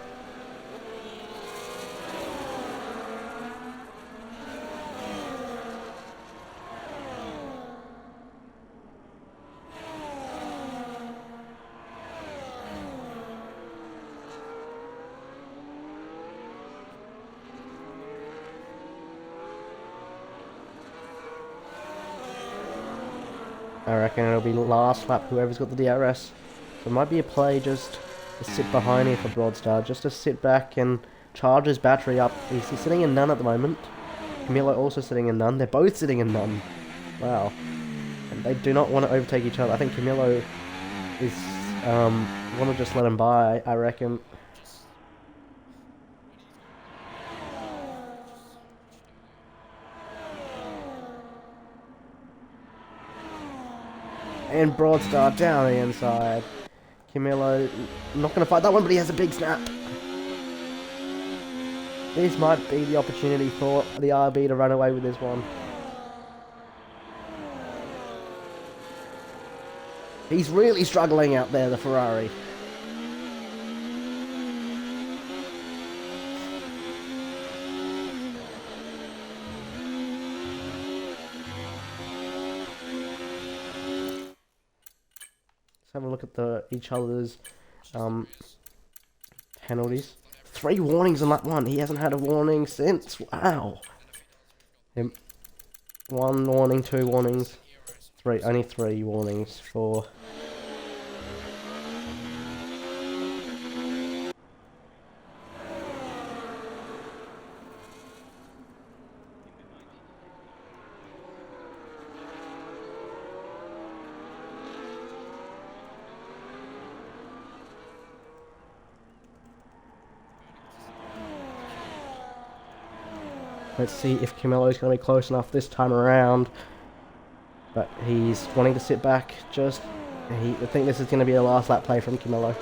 I reckon it'll be last lap, whoever's got the DRS. So it might be a play just to sit behind here for Broadstar, just to sit back and charge his battery up. He's sitting in none at the moment. Camillo also sitting in none. They're both sitting in none. Wow. And they do not want to overtake each other. I think Camillo is want to just let him by, I reckon. And Broadstar down the inside. Camillo not going to fight that one, but he has a big snap. This might be the opportunity for the RB to run away with this one. He's really struggling out there, the Ferrari. Have a look at each other's penalties. 3 warnings on that one. He hasn't had a warning since. Wow. 1 warning, 2 warnings, 3. Only 3 warnings for. Let's see if Camillo's going to be close enough this time around. But he's wanting to sit back. I think this is going to be a last lap play from Camillo.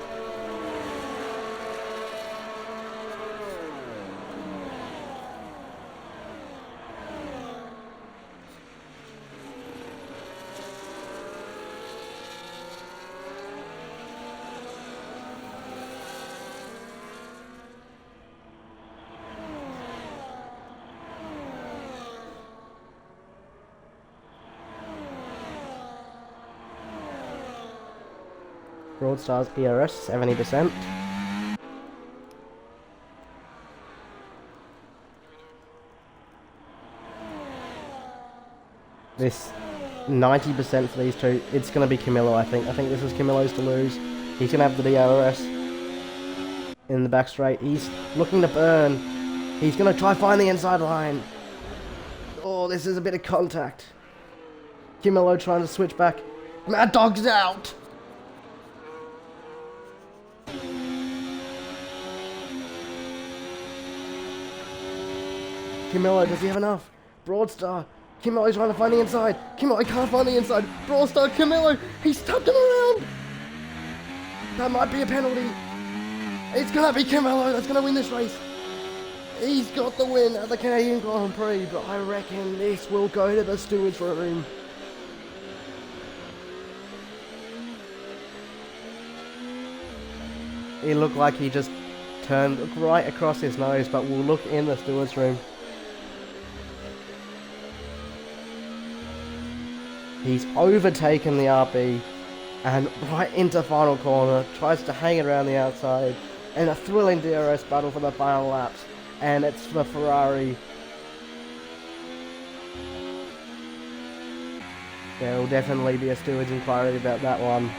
Broadstar's ERS 70%. This 90% for these two. It's going to be Camillo, I think. I think this is Camillo's to lose. He's going to have the DRS in the back straight. He's looking to burn. He's going to try find the inside line. Oh, this is a bit of contact. Camillo trying to switch back. Mad Dog's out. Camillo, does he have enough? Broadstar. Camillo's trying to find the inside. Camillo can't find the inside. Broadstar, Camillo. He's tugged him around. That might be a penalty. It's going to be Camillo that's going to win this race. He's got the win at the Canadian Grand Prix, but I reckon this will go to the stewards room. He looked like he just turned right across his nose, but we'll look in the stewards room. He's overtaken the RB and right into final corner, tries to hang it around the outside, and a thrilling DRS battle for the final laps, and it's the Ferrari. There will definitely be a stewards inquiry about that one.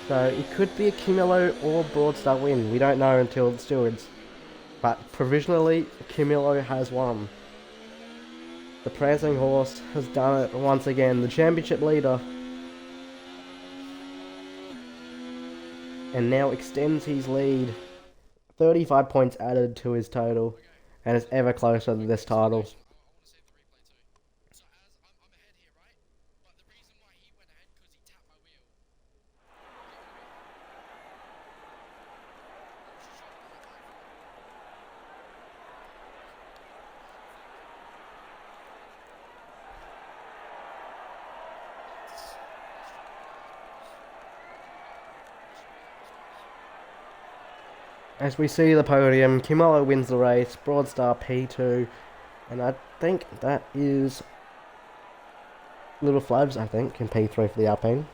So it could be a Camillo or Broadstar win. We don't know until the stewards. But provisionally, Camillo has won. The prancing horse has done it once again. The championship leader. And now extends his lead. 35 points added to his total. And is ever closer to this title. As we see the podium, Camillo wins the race, Broadstar P2, and I think that is Little Flavs, I think, in P3 for the Alpine.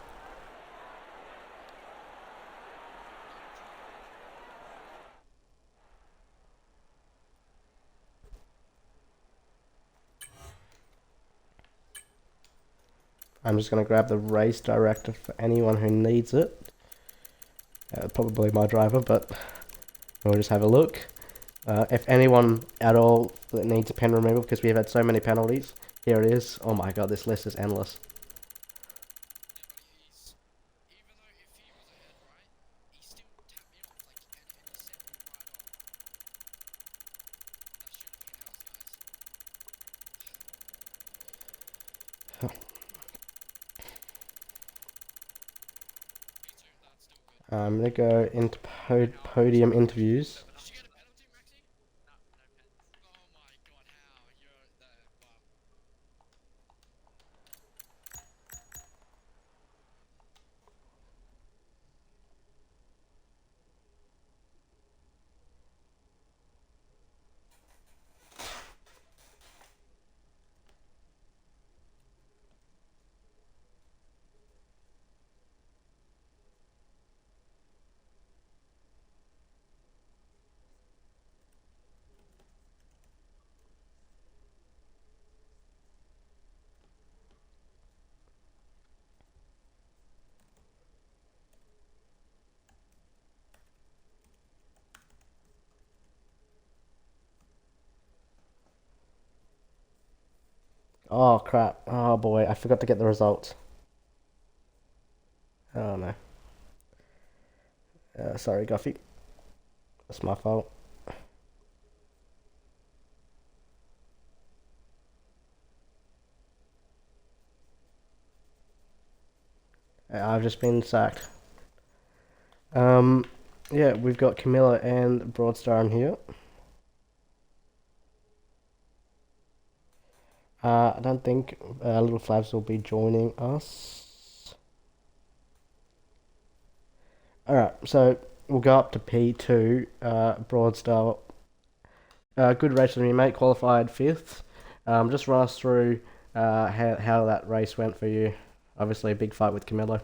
I'm just going to grab the race director for anyone who needs it. Probably my driver, but we'll just have a look. If anyone at all that needs a pen removal, because we have had so many penalties, here it is. Oh my god, this list is endless. I'm going to go into podium interviews. Oh crap. Oh boy, I forgot to get the results. Oh no. Sorry, Guffy. That's my fault. I've just been sacked. Yeah, we've got Camilla and Broadstar in here. I don't think Little Flavs will be joining us. Alright, so we'll go up to P2. Broadstar. Good race for me, mate. Qualified 5th. Just run us through how that race went for you. Obviously, a big fight with Camillo.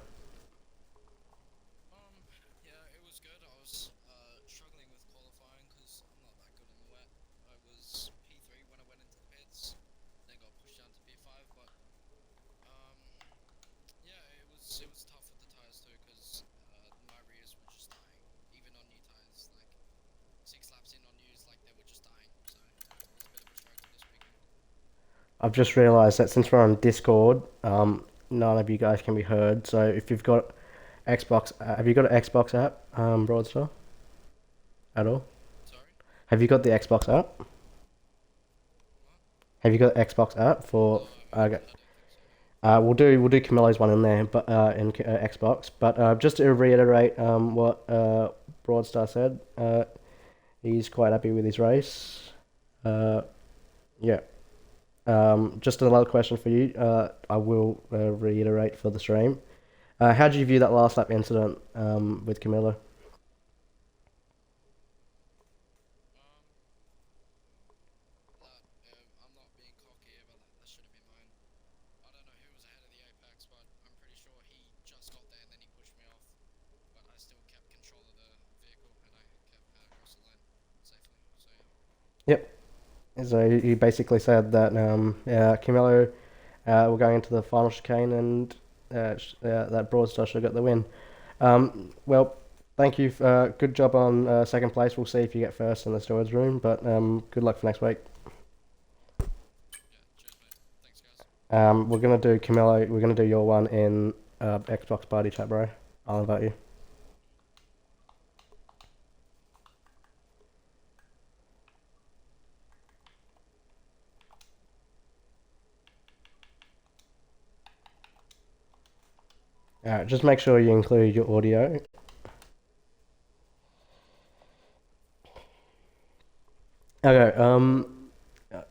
I've just realised that since we're on Discord, none of you guys can be heard. So if you've got Xbox, have you got an Xbox app, Broadstar? At all? Have you got the Xbox app? Have you got the Xbox app for? Okay. We'll do Camilo's one in there, but in Xbox. But just to reiterate what Broadstar said, he's quite happy with his race. Uh, yeah. Just another question for you. I will reiterate for the stream. How did you view that last lap incident with Camilo? Yep. So he basically said that yeah, Camilo were going into the final chicane and that Broadstar should have got the win. Well, thank you. Good job on second place. We'll see if you get first in the storage room, but good luck for next week. We're gonna do Camilo. We're gonna do your one in Xbox Party Chat, bro. I'll invite you. Alright, just make sure you include your audio. Okay,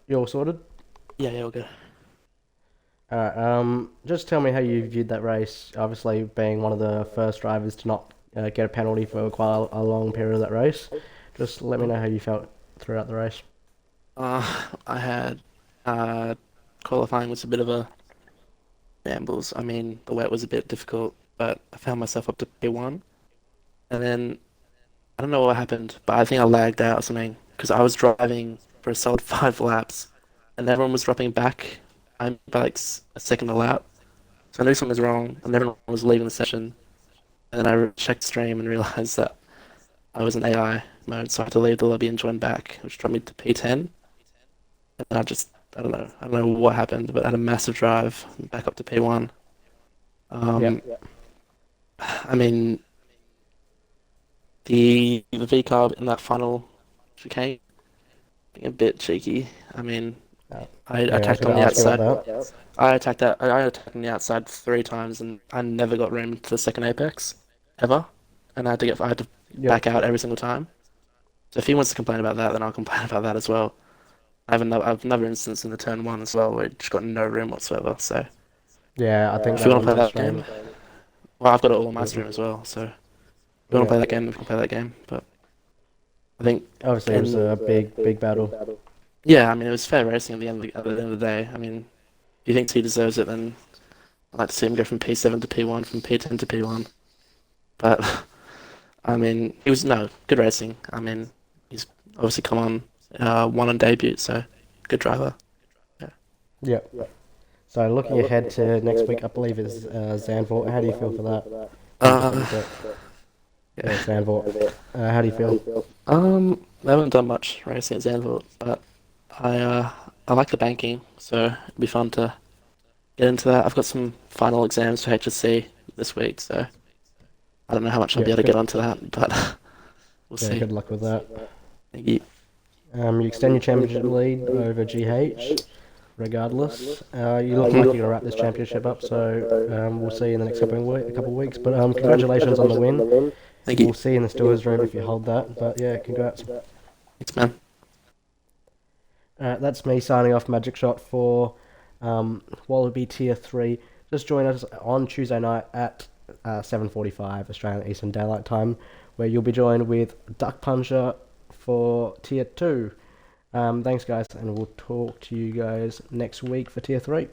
you're all sorted? Yeah, yeah, we'll go. Alright, just tell me how you viewed that race. Obviously, being one of the first drivers to not get a penalty for quite a long period of that race. Just let me know how you felt throughout the race. I had qualifying was a bit of a shambles. I mean, the wet was a bit difficult, but I found myself up to P1, and then I don't know what happened, but I think I lagged out or something because I was driving for a solid 5 laps, and everyone was dropping back. I'm by like a second a lap, so I knew something was wrong, and everyone was leaving the session. And then I checked stream and realized that I was in AI mode, so I had to leave the lobby and join back, which dropped me to P10. And then I don't know what happened, but I had a massive drive back up to P1. Um, Yep. I mean, the V carb in that final chicane being a bit cheeky. I mean, Uh, I yeah, I was attacked going on to the ask you outside. about that. I attacked on the outside 3 times, and I never got room to the second apex ever, and I had to back Yep. out every single time. So if he wants to complain about that, then I'll complain about that as well. I have another instance in the turn one as well where it just got no room whatsoever. So Yeah, I think if you that want to one's play that frustrating. game, well, I've got it all on my stream as well. So if you want to Yeah. play that game, we can play that game. But I think Obviously, it was in a big battle. yeah, I mean it was fair racing at the end of the day. I mean, if you think he deserves it, then I'd like to see him go from P7 to P1, from P10 to P1. But I mean, he was no good racing. I mean, he's obviously come on won on debut, so good driver. Yeah. Yep. So looking ahead to next week, I believe is Zandvoort. How do you feel for that? Uh, 100% yeah, yeah. Zandvoort. How do you feel? I haven't done much racing at Zandvoort, but I uh, I like the banking, so it'd be fun to get into that. I've got some final exams for HSC this week, so I don't know how much I'll Yeah, be able to get good. onto that, but we'll Yeah, see. good luck with that. Thank you. You extend your championship lead over GH, regardless. You look like Mhm. you're gonna wrap this championship up, so we'll see you in the next couple of weeks. But congratulations on the win. Thank you. We'll see you in the stores room if you hold that. But yeah, congrats. Thanks, man. That's me signing off Magic Shot for Wallaby Tier 3. Just join us on Tuesday night at 7:45 Australian Eastern Daylight Time, where you'll be joined with Duck Puncher for Tier 2. Thanks, guys, and we'll talk to you guys next week for Tier 3.